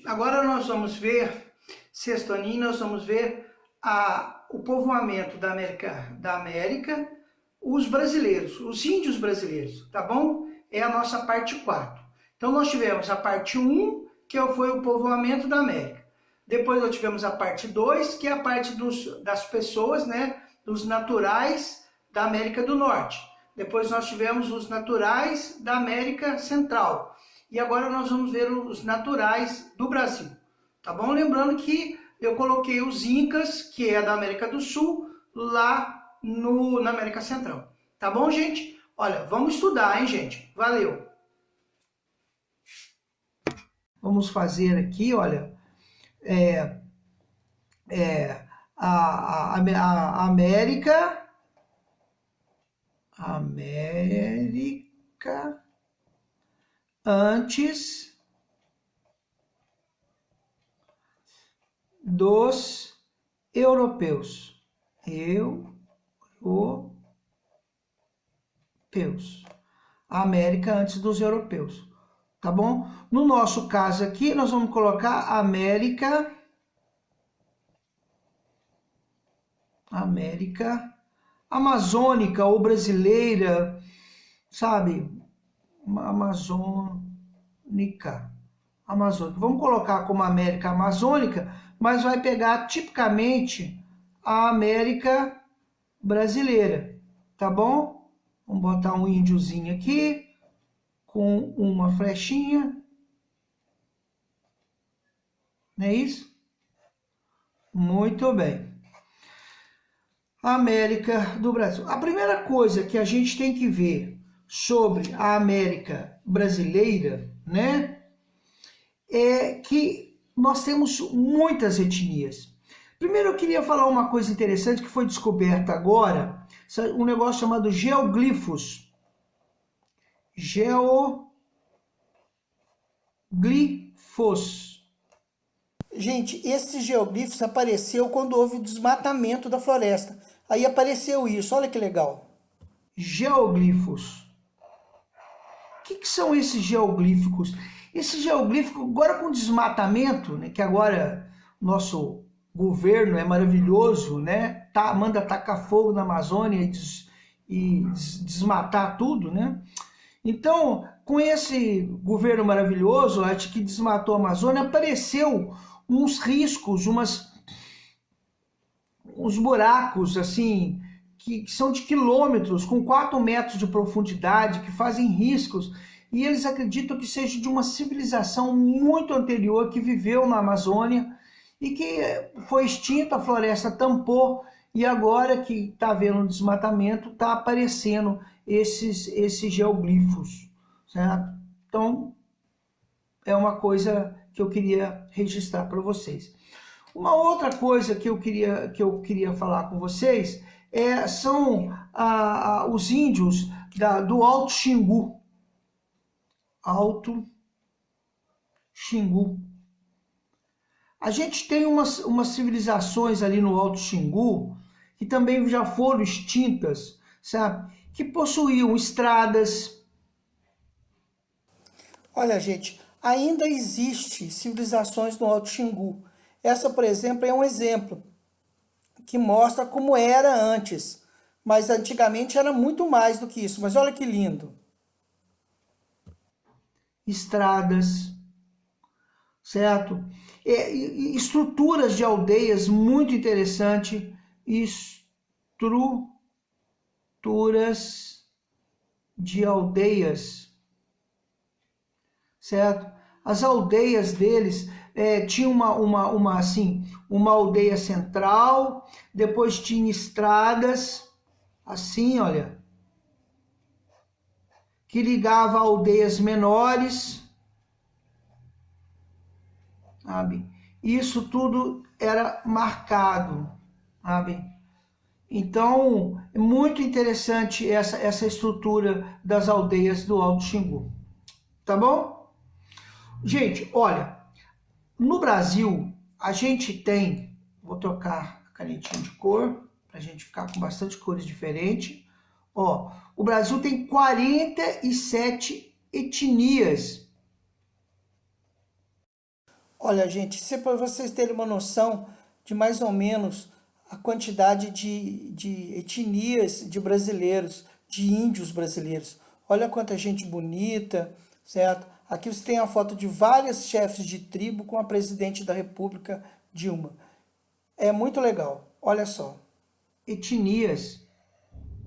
agora nós vamos ver, sexto aninho, nós vamos ver o povoamento da América, os brasileiros, os índios brasileiros, tá bom? É a nossa parte 4. Então nós tivemos a parte 1, que foi o povoamento da América. Depois nós tivemos a parte 2, que é a parte das pessoas, né, dos naturais da América do Norte. Depois nós tivemos os naturais da América Central. E agora nós vamos ver os naturais do Brasil, tá bom? Lembrando que eu coloquei os Incas, que é da América do Sul, lá na América Central. Tá bom, gente? Olha, vamos estudar, hein, gente? Valeu! Vamos fazer aqui, olha, a América antes dos europeus. A América antes dos europeus, tá bom? No nosso caso aqui, nós vamos colocar América amazônica ou brasileira, sabe? Amazônica. Vamos colocar como América Amazônica, mas vai pegar tipicamente a América brasileira, tá bom? Vamos botar um índiozinho aqui, com uma flechinha. Não é isso? Muito bem. América do Brasil. A primeira coisa que a gente tem que ver sobre a América brasileira, né, é que nós temos muitas etnias. Primeiro eu queria falar uma coisa interessante que foi descoberta agora, um negócio chamado geoglifos. Geoglifos. Gente, esses geoglifos apareceu quando houve o desmatamento da floresta. Aí apareceu isso, olha que legal. Geoglifos. O que são esses geoglíficos? Esses geoglíficos, agora com desmatamento, né, que agora nosso governo é maravilhoso, né, manda tacar fogo na Amazônia e desmatar tudo, né? Então, com esse governo maravilhoso, acho que desmatou a Amazônia, apareceu uns riscos, uns buracos, assim, que são de quilômetros, com 4 metros de profundidade, que fazem riscos, e eles acreditam que seja de uma civilização muito anterior que viveu na Amazônia e que foi extinta, a floresta tampou, e agora que está havendo um desmatamento, está aparecendo esses geoglifos, certo? Então, é uma coisa que eu queria registrar para vocês. Uma outra coisa que eu queria falar com vocês são os índios do Alto Xingu. Alto Xingu. A gente tem umas civilizações ali no Alto Xingu que também já foram extintas, sabe? Que possuíam estradas. Olha, gente, ainda existe civilizações no Alto Xingu. Essa, por exemplo, é um exemplo que mostra como era antes. Mas antigamente era muito mais do que isso. Mas olha que lindo. Estradas, certo? Estruturas de aldeias, muito interessante. Estruturas de aldeias, certo? As aldeias deles tinham uma aldeia central, depois tinha estradas, assim, olha, que ligava a aldeias menores, sabe? Isso tudo era marcado, sabe? Então, é muito interessante essa estrutura das aldeias do Alto Xingu, tá bom? Gente, olha, no Brasil, a gente tem, vou trocar a canetinha de cor, para a gente ficar com bastante cores diferentes. Ó, o Brasil tem 47 etnias. Olha, gente, isso é para vocês terem uma noção de mais ou menos a quantidade de etnias de brasileiros, de índios brasileiros. Olha quanta gente bonita, certo? Aqui você tem a foto de vários chefes de tribo com a presidente da República, Dilma. É muito legal, olha só. Etnias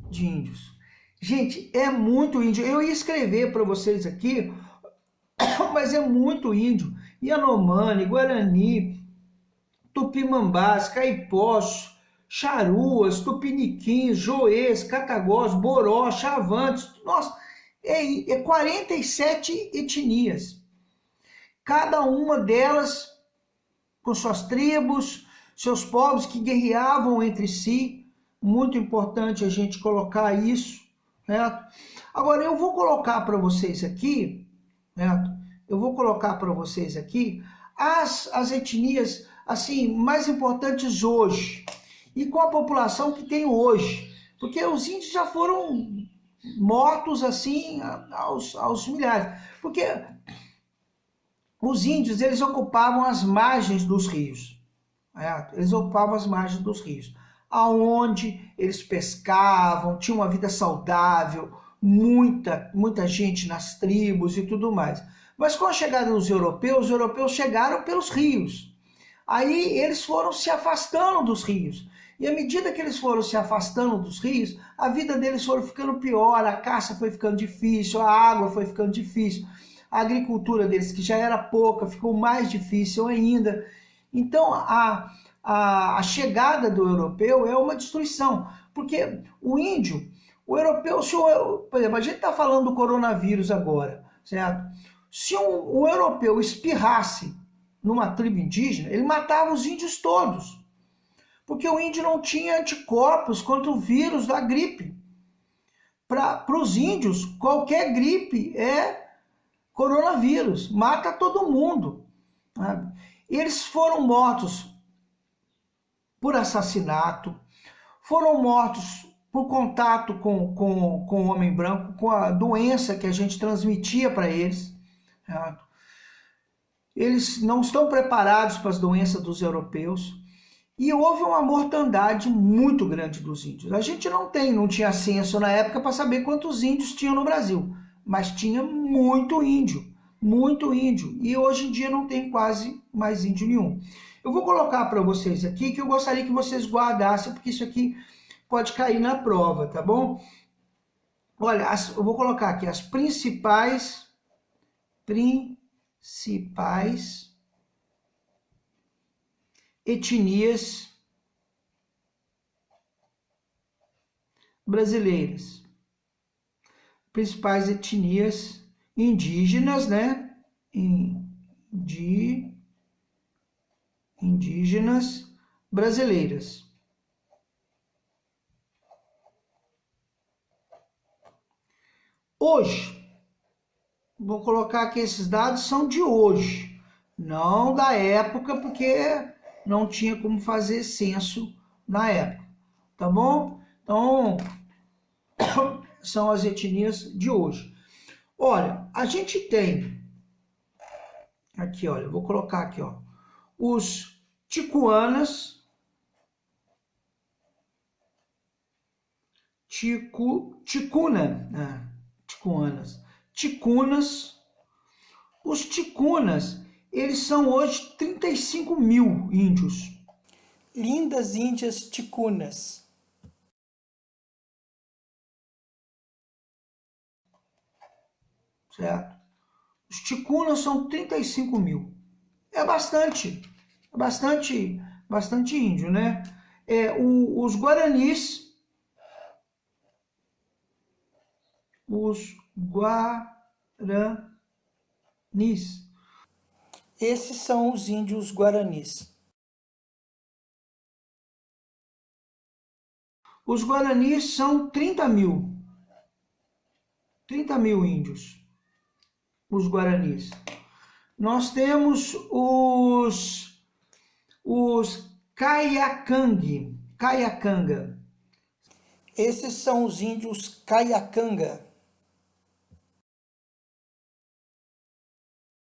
de índios. Gente, é muito índio. Eu ia escrever para vocês aqui, mas é muito índio. Yanomami, Guarani, Tupimambás, Caipós, Charuas, Tupiniquins, Joês, Catagós, Boró, Chavantes. Nossa, é 47 etnias. Cada uma delas com suas tribos, seus povos que guerreavam entre si. Muito importante a gente colocar isso, certo? Agora, eu vou colocar para vocês aqui, certo? Eu vou colocar para vocês aqui as etnias assim mais importantes hoje e com a população que tem hoje, porque os índios já foram mortos assim aos milhares, porque os índios eles ocupavam as margens dos rios, certo? Eles ocupavam as margens dos rios, aonde eles pescavam, tinham uma vida saudável, muita gente nas tribos e tudo mais. Mas com a chegada dos europeus, os europeus chegaram pelos rios. Aí eles foram se afastando dos rios. E à medida que eles foram se afastando dos rios, a vida deles foi ficando pior, a caça foi ficando difícil, a água foi ficando difícil, a agricultura deles, que já era pouca, ficou mais difícil ainda. Então, a chegada do europeu é uma destruição, porque o índio, o europeu, por exemplo, a gente está falando do coronavírus agora, certo? Se um europeu espirrasse numa tribo indígena, ele matava os índios todos, porque o índio não tinha anticorpos contra o vírus da gripe. Para os índios, qualquer gripe é coronavírus, mata todo mundo. Sabe? Eles foram mortos por assassinato, foram mortos por contato com o homem branco, com a doença que a gente transmitia para eles. Certo? Eles não estão preparados para as doenças dos europeus. E houve uma mortandade muito grande dos índios. A gente não tinha censo na época para saber quantos índios tinham no Brasil, mas tinha muito índio. E hoje em dia não tem quase mais índio nenhum. Eu vou colocar para vocês aqui que eu gostaria que vocês guardassem, porque isso aqui pode cair na prova, tá bom? Olha, eu vou colocar aqui as principais etnias brasileiras. Principais etnias indígenas, né? Indígenas brasileiras. Hoje, vou colocar aqui esses dados são de hoje, não da época, porque não tinha como fazer censo na época, tá bom? Então, são as etnias de hoje. Olha, a gente tem aqui, olha, eu vou colocar aqui, ó, os ticuanas, ticunas. Os ticunas, eles são hoje 35 mil índios. Lindas índias ticunas. Certo? Os ticunas são 35 mil. É bastante índio, né? Os guaranis, esses são os índios guaranis. Os guaranis são 30 mil. 30 mil índios. Os guaranis. Nós temos os Caiacanga. Esses são os índios Caiacanga.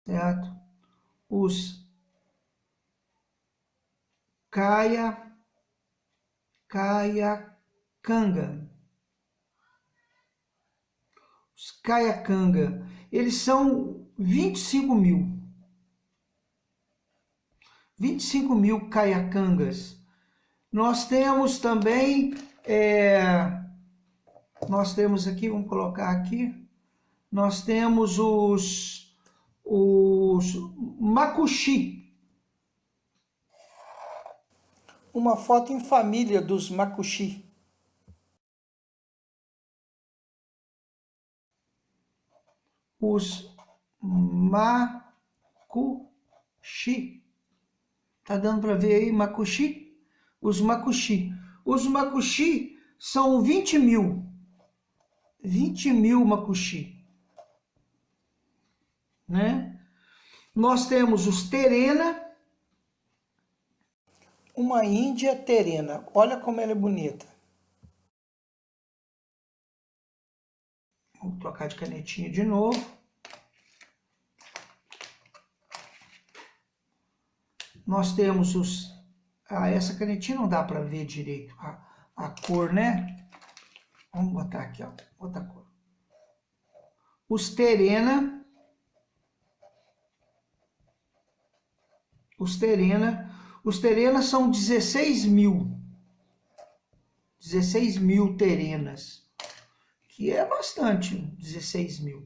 Certo? Os Caiacanga. Os Caiacanga, eles são 25 mil. 25 mil Caiacangas. Nós temos também, nós temos aqui, vamos colocar aqui, nós temos os Macuxi. Uma foto em família dos Macuxi. Os Macuxi. Tá dando para ver aí, Macuxi? Os Macuxi. Os Macuxi são 20 mil. 20 mil Macuxi. Né? Nós temos os Terena. Uma Índia terena. Olha como ela é bonita. Vou trocar de canetinha de novo. Nós temos os... essa canetinha não dá para ver direito a cor, né? Vamos botar aqui, ó, outra cor. Os Terena. Os Terena são 16 mil. 16 mil terenas. Que é bastante, 16 mil.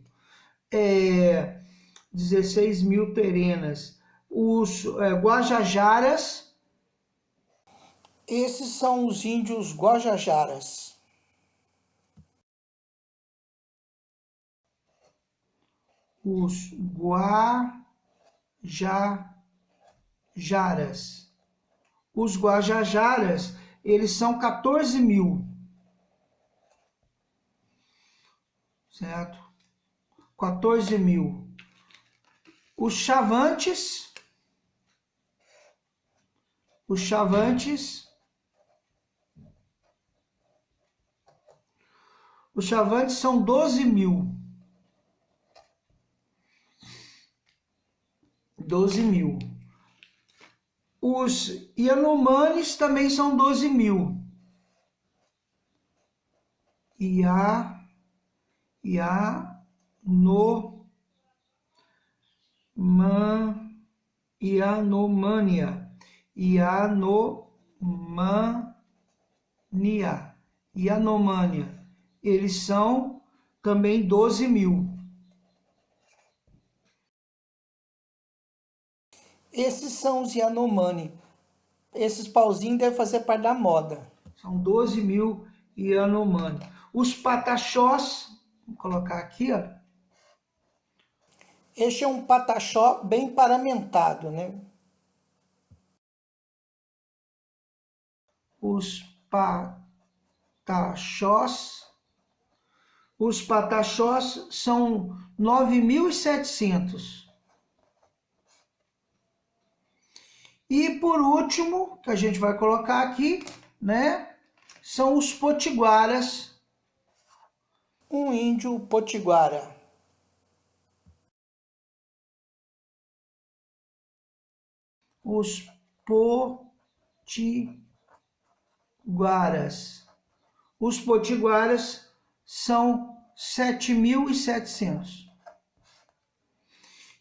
16 mil terenas. Os Guajajaras. Esses são os índios Guajajaras. Os Guajajaras. Os Guajajaras, eles são 14 mil. Certo? 14 mil. Os Chavantes. Os Chavantes são 12 mil. 12 mil. Os Yanomamis também são 12 mil. Yanomânia. Eles são também 12 mil. Esses são os Yanomami. Esses pauzinhos devem fazer parte da moda. São 12 mil Yanomami. Os Pataxós, vou colocar aqui, ó. Este é um pataxó bem paramentado, né? Os Pataxós são 9.700. E por último, que a gente vai colocar aqui, né? São os Potiguaras. Um índio potiguara. Os Potiguaras. Os Potiguaras são 7.700.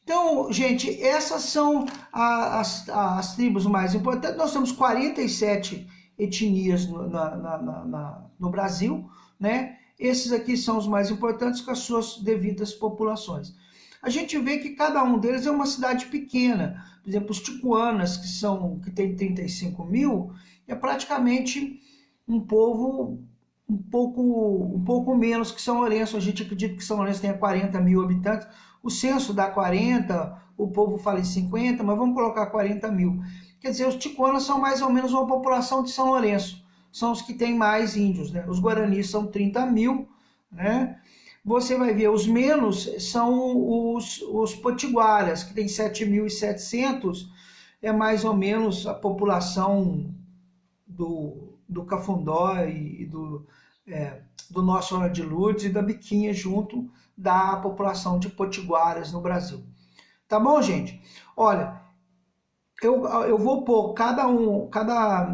Então, gente, essas são as tribos mais importantes. Nós temos 47 etnias no Brasil, né? Esses aqui são os mais importantes com as suas devidas populações. A gente vê que cada um deles é uma cidade pequena. Por exemplo, os Ticuanas, que tem 35 mil, é praticamente um povo um pouco menos que São Lourenço. A gente acredita que São Lourenço tenha 40 mil habitantes. O censo dá 40, o povo fala em 50, mas vamos colocar 40 mil. Quer dizer, os Ticuanas são mais ou menos uma população de São Lourenço. São os que têm mais índios, né? Os Guaranis são 30 mil, né? Você vai ver, os menos são os Potiguaras, que tem 7.700, é mais ou menos a população do Cafundó e do Nossa Senhora de Lourdes e da Biquinha junto da população de Potiguaras no Brasil. Tá bom, gente? Olha, eu vou pôr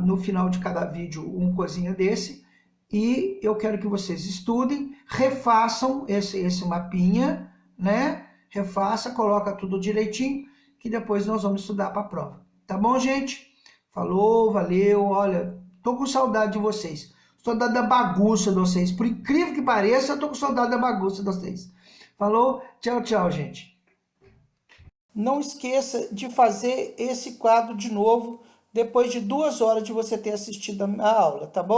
no final de cada vídeo um coisinha desse, e eu quero que vocês estudem, refaçam esse mapinha, né? Refaça, coloca tudo direitinho, que depois nós vamos estudar para a prova. Tá bom, gente? Falou, valeu, olha, tô com saudade de vocês. Saudade da bagunça de vocês. Por incrível que pareça, eu tô com saudade da bagunça de vocês. Falou, tchau, tchau, gente. Não esqueça de fazer esse quadro de novo depois de 2 horas de você ter assistido a aula, tá bom?